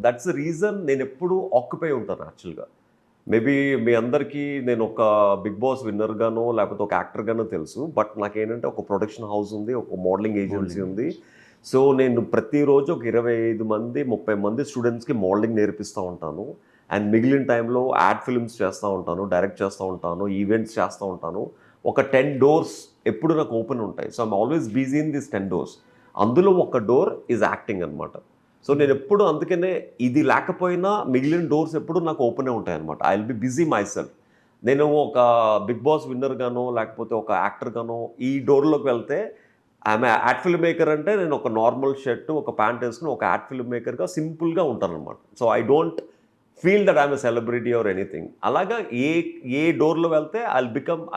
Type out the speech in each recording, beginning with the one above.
That's the reason నేను ఎప్పుడు occupy ఉంటాను యాక్చువల్గా. మేబీ మీ అందరికీ నేను ఒక బిగ్ బాస్ విన్నర్గానో లేకపోతే ఒక యాక్టర్గానో తెలుసు. బట్ నాకేంటంటే ఒక ప్రొడక్షన్ హౌస్ ఉంది, ఒక మోడలింగ్ ఏజెన్సీ ఉంది. సో నేను ప్రతిరోజు ఒక 25 మంది 30 మంది స్టూడెంట్స్కి మోడలింగ్ నేర్పిస్తూ ఉంటాను. అండ్ మిగిలిన టైంలో యాడ్ ఫిల్మ్స్ చేస్తూ ఉంటాను, డైరెక్ట్ చేస్తూ ఉంటాను, ఈవెంట్స్ చేస్తూ ఉంటాను. ఒక 10 డోర్స్ ఎప్పుడు నాకు ఓపెన్ ఉంటాయి. So I'm always busy in this 10 doors. అందులో ఒక డోర్ ఈజ్ యాక్టింగ్ అనమాట. సో నేను ఎప్పుడు అందుకనే ఇది లేకపోయినా మిగిలిన డోర్స్ ఎప్పుడు నాకు ఓపెనే ఉంటాయి అనమాట. I will be busy my self. నేను ఒక బిగ్ బాస్ విన్నర్గానో లేకపోతే ఒక యాక్టర్గానో ఈ డోర్లోకి వెళ్తే ఆమె యాడ్ ఫిల్మ్ మేకర్ అంటే నేను ఒక నార్మల్ షర్ట్ ఒక ప్యాంట్ వేసుకుని ఒక యాడ్ ఫిల్మ్ మేకర్గా సింపుల్గా ఉంటాను అనమాట. So I don't feel that I'm a celebrity or anything. అలాగా ఏ డోర్లో వెళ్తే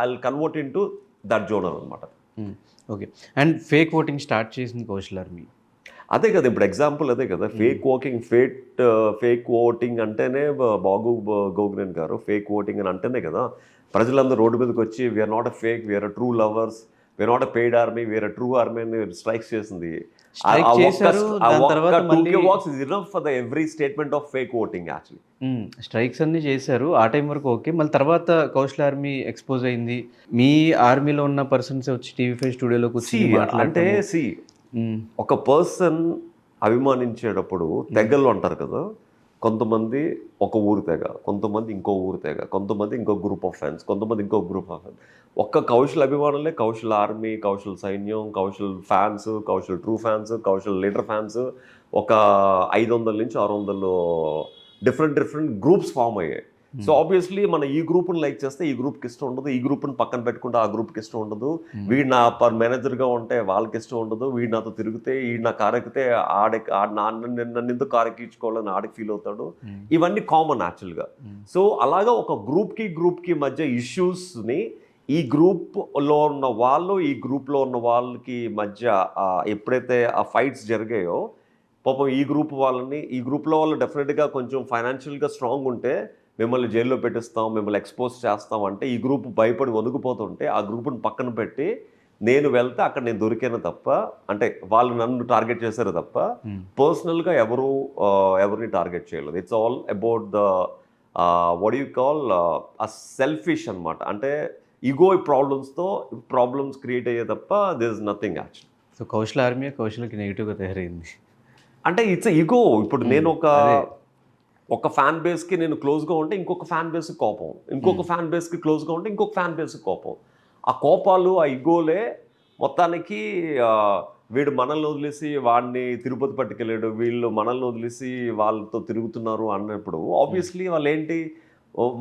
I convert in to that genre అనమాట. Okay. And fake voting start చేసింది కౌశల్ ఆర్మీ. అదే కదా ఇప్పుడు ఎగ్జాంపుల్ అదే కదా. ఫేక్ ఓటింగ్ అంటేనే బాగు గోగ్రెన్ గారు ఫేక్ ఓటింగ్ అని అంటేనే కదా ప్రజలందరూ రోడ్డు మీదకి వచ్చి we are not a fake, we are a true lovers, we are not a paid army, we are a true army అని స్ట్రైక్స్ చేసింది. Every statement of fake voting actually strikes అన్ని చేశారు ఆ టైం వరకు. ఓకే, మళ్ళీ తర్వాత కౌశల్ ఆర్మీ ఎక్స్పోజ్ అయింది. మీ ఆర్మీలో ఉన్న పర్సన్స్ వచ్చి టీవీ5 స్టూడియోలోకి వచ్చి అంటే ఒక పర్సన్ అభిమానించేటప్పుడు తెగలు అంటారు కదా. కొంతమంది ఒక ఊరు తెగ, కొంతమంది ఇంకో ఊరు తెగ, కొంతమంది ఇంకో గ్రూప్ ఆఫ్ ఫ్యాన్స్, కొంతమంది ఇంకో గ్రూప్ ఆఫ్ ఫ్యాన్స్. ఒక్క కౌశల్ అభిమానులే కౌశల్ ఆర్మీ, కౌశల్ సైన్యం, Kaushal fans, Kaushal true fans, Kaushal leader fans ఒక 500 నుంచి 600 డిఫరెంట్ గ్రూప్స్ ఫామ్ అయ్యాయి. సో ఆబ్వియస్లీ మన ఈ గ్రూప్ని లైక్ చేస్తే ఈ గ్రూప్కి ఇష్టం ఉండదు, ఈ గ్రూప్ని పక్కన పెట్టుకుంటే ఆ గ్రూప్కి ఇష్టం ఉండదు, వీడు నా మేనేజర్గా ఉంటే వాళ్ళకి ఇష్టం ఉండదు, వీడు నాతో తిరిగితే ఈ నా కారెక్కితే నన్ను ఎందుకు కారెక్కించుకోవాలని ఆడికి ఫీల్ అవుతాడు. ఇవన్నీ కామన్ యాక్చువల్గా. సో అలాగా ఒక గ్రూప్కి మధ్య ఇష్యూస్ని ఈ గ్రూప్లో ఉన్న వాళ్ళు ఈ గ్రూప్లో ఉన్న వాళ్ళకి మధ్య ఎప్పుడైతే ఆ ఫైట్స్ జరిగాయో పాపం ఈ గ్రూప్లో వాళ్ళు డెఫినెట్గా కొంచెం ఫైనాన్షియల్గా స్ట్రాంగ్ ఉంటే మిమ్మల్ని జైల్లో పెట్టిస్తాం, మిమ్మల్ని ఎక్స్పోజ్ చేస్తాం అంటే ఈ గ్రూప్ భయపడి వణుకుపోతుంటే ఆ గ్రూప్ని పక్కన పెట్టి నేను వెళ్తే అక్కడ నేను దొరికాను తప్ప, అంటే వాళ్ళు నన్ను టార్గెట్ చేశారు తప్ప పర్సనల్గా ఎవరిని టార్గెట్ చేయలేదు. It's all about the what you call selfish అనమాట. అంటే ఈగో ప్రాబ్లమ్స్ క్రియేట్ అయ్యే తప్ప this is nothing actual. So Kaushal army కౌశల్కి నెగిటివ్గా తయారైంది అంటే ఇట్స్ ఈగో. ఇప్పుడు నేను ఒక ఫ్యాన్ బేస్కి నేను క్లోజ్గా ఉంటే ఇంకొక ఫ్యాన్ బేస్కి కోపం, ఇంకొక ఫ్యాన్ బేస్కి క్లోజ్గా ఉంటే ఇంకొక ఫ్యాన్ బేస్కి కోపం. ఆ కోపాలు ఆ ఇగోలే మొత్తానికి వీడు మనల్ని వదిలేసి వాడిని తిరుపతి పట్టుకెళ్ళాడు, వీళ్ళు మనల్ని వదిలేసి వాళ్ళతో తిరుగుతున్నారు అన్నప్పుడు ఆబ్వియస్లీ వాళ్ళు ఏంటి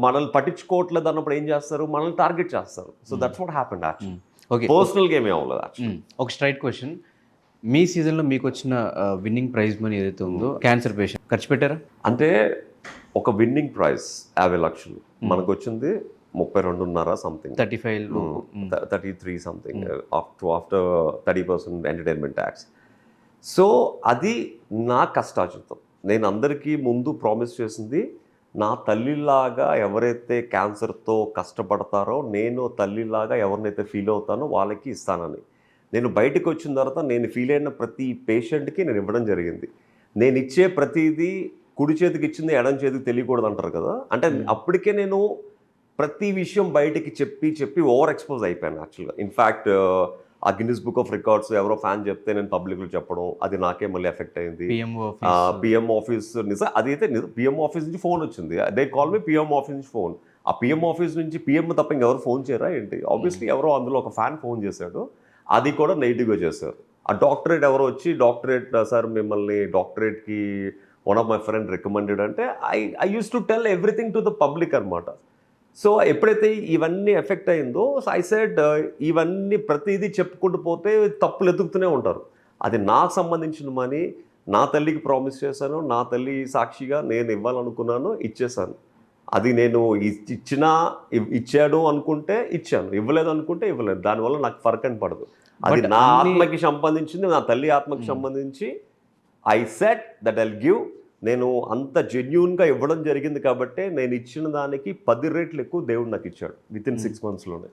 మనల్ని పట్టించుకోవట్లేదు అన్నప్పుడు ఏం చేస్తారు, మనల్ని టార్గెట్ చేస్తారు. So that's what happened actually. Okay, పర్సనల్గా ఏమీ అవ్వలేదు యాక్చువల్లీ. ఒక స్ట్రైట్ క్వశ్చన్, మీ సీజన్లో మీకు వచ్చిన విన్నింగ్ ప్రైజ్ మనీ ఏదైతే ఉందో క్యాన్సర్ పేషెంట్ ఖర్చు పెట్టారా? అంటే ఒక విన్నింగ్ ప్రైజ్ 50 లక్షలు, మనకు వచ్చింది 32.5 something, 33 something after 30% entertainment tax. So అది నా కష్టార్జితం. నేను అందరికీ ముందు ప్రామిస్ చేసింది, నా తల్లిలాగా ఎవరైతే క్యాన్సర్తో కష్టపడతారో నేను తల్లిలాగా ఎవరినైతే ఫీల్ అవుతానో వాళ్ళకి ఇస్తానని. నేను బయటకు వచ్చిన తర్వాత నేను ఫీల్ అయిన ప్రతి పేషెంట్కి నేను ఇవ్వడం జరిగింది. నేను ఇచ్చే ప్రతిదీ కుడి చేతికి ఇచ్చింది ఎడం చేతికి తెలియకూడదు అంటారు కదా. అంటే అప్పటికే నేను ప్రతి విషయం బయటికి చెప్పి ఓవర్ ఎక్స్పోజ్ అయిపోయాను యాక్చువల్గా. ఇన్ఫ్యాక్ట్ ఆ గిన్నిస్ బుక్ ఆఫ్ రికార్డ్స్ ఎవరో ఫ్యాన్ చెప్తే నేను పబ్లిక్లో చెప్పడం, అది నాకే మళ్ళీ ఎఫెక్ట్ అయింది. పిఎం ఆఫీస్ అదైతే పిఎం ఆఫీస్ నుంచి ఫోన్ వచ్చింది. They call me PM office నుంచి ఫోన్. ఆ పిఎం ఆఫీస్ నుంచి పిఎం తప్ప ఇంకెవరు ఫోన్ చేయరా ఏంటి? ఆబ్వియస్లీ ఎవరో అందులో ఒక ఫ్యాన్ ఫోన్ చేశాడు, అది కూడా నెగిటివ్గా చేశారు. ఆ డాక్టరేట్ ఎవరో వచ్చి సార్ మిమ్మల్ని డాక్టరేట్కి one of my friend recommended అంటే I use to tell everything to the public అనమాట. సో ఎప్పుడైతే ఇవన్నీ ఎఫెక్ట్ అయిందో ఐ సెడ్ ఇవన్నీ ప్రతిదీ చెప్పుకుంటూ పోతే తప్పులు ఎదుగుతూనే ఉంటారు. అది నాకు సంబంధించిన మనీ నా తల్లికి ప్రామిస్ చేశాను, నా తల్లి సాక్షిగా నేను ఇవ్వాలనుకున్నాను, ఇచ్చేసాను. అది నేను ఇచ్చాడు అనుకుంటే ఇచ్చాను, ఇవ్వలేదు అనుకుంటే ఇవ్వలేదు. దానివల్ల నాకు ఫర్క్ అని పడదు. అది నా ఆత్మకి సంబంధించింది, నా తల్లి ఆత్మకి సంబంధించి. I said that I'll give. నేను అంత జెన్యూన్గా ఇవ్వడం జరిగింది కాబట్టి నేను ఇచ్చిన దానికి 10 రెట్లు ఎక్కువ దేవుడు నాకు ఇచ్చాడు విత్ ఇన్ 6 monthsలోనే.